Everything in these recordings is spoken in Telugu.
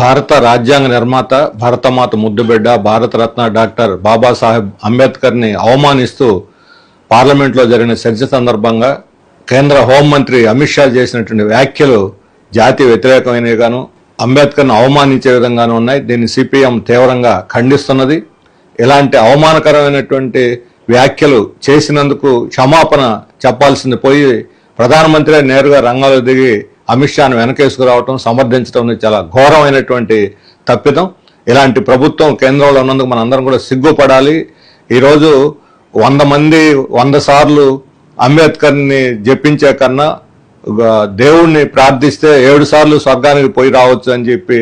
భారత రాజ్యాంగ నిర్మాత, భరతమాత ముద్దుబిడ్డ, భారతరత్న డాక్టర్ బాబాసాహెబ్ అంబేద్కర్ని అవమానిస్తూ పార్లమెంట్లో జరిగిన చర్చ సందర్భంగా కేంద్ర హోంమంత్రి అమిత్ షా చేసినటువంటి వ్యాఖ్యలు జాతి వ్యతిరేకమైనవిగాను, అంబేద్కర్ను అవమానించే విధంగాను ఉన్నాయి. దీన్ని సిపిఎం తీవ్రంగా ఖండిస్తున్నది. ఇలాంటి అవమానకరమైనటువంటి వ్యాఖ్యలు చేసినందుకు క్షమాపణ చెప్పాల్సింది పోయి ప్రధానమంత్రి నేరుగా రంగంలో దిగి అమిత్ షాను వెనకేసుకురావటం, సమర్థించడం చాలా ఘోరమైనటువంటి తప్పిదం. ఇలాంటి ప్రభుత్వం కేంద్రంలో ఉన్నందుకు మనందరం కూడా సిగ్గుపడాలి. ఈరోజు 100 మంది 100 సార్లు అంబేద్కర్ని జపించే కన్నా దేవుణ్ణి ప్రార్థిస్తే 7 సార్లు స్వర్గానికి పోయి రావచ్చు అని చెప్పి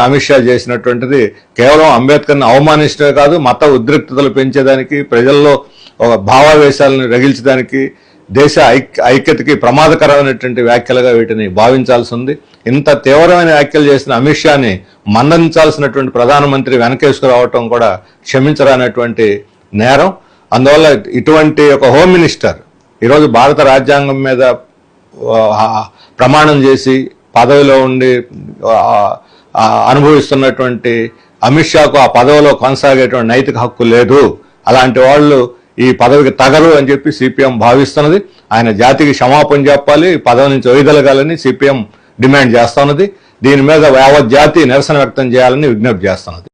అమిత్ షా చేసినటువంటిది కేవలం అంబేద్కర్ని అవమానించడమే కాదు, మత ఉద్రిక్తతలు పెంచేదానికి, ప్రజల్లో ఒక భావావేశాలను రగిల్చడానికి, దేశ ఐక్యతకి ప్రమాదకరమైనటువంటి వ్యాఖ్యలుగా వీటిని భావించాల్సి ఉంది. ఇంత తీవ్రమైన వ్యాఖ్యలు చేసిన అమిత్ షాని మందలించాల్సినటువంటి ప్రధానమంత్రి వెనకేసుకురావటం కూడా క్షమించరానటువంటి నేరం. అందువల్ల ఇటువంటి ఒక హోమ్ మినిస్టర్ ఈరోజు భారత రాజ్యాంగం మీద ప్రమాణం చేసి పదవిలో ఉండి అనుభవిస్తున్నటువంటి అమిత్ షాకు ఆ పదవిలో కొనసాగేటువంటి నైతిక హక్కు లేదు. అలాంటి వాళ్ళు ఈ పదవికి తగరు అని చెప్పి సిపిఎం భావిస్తున్నది. ఆయన జాతికి క్షమాపణ చెప్పాలి, పదవి నుంచి వైదొలగాలని సిపిఎం డిమాండ్ చేస్తున్నది. దీని మీద యావత్ జాతి నిరసన వ్యక్తం చేయాలని విజ్ఞప్తి చేస్తున్నది.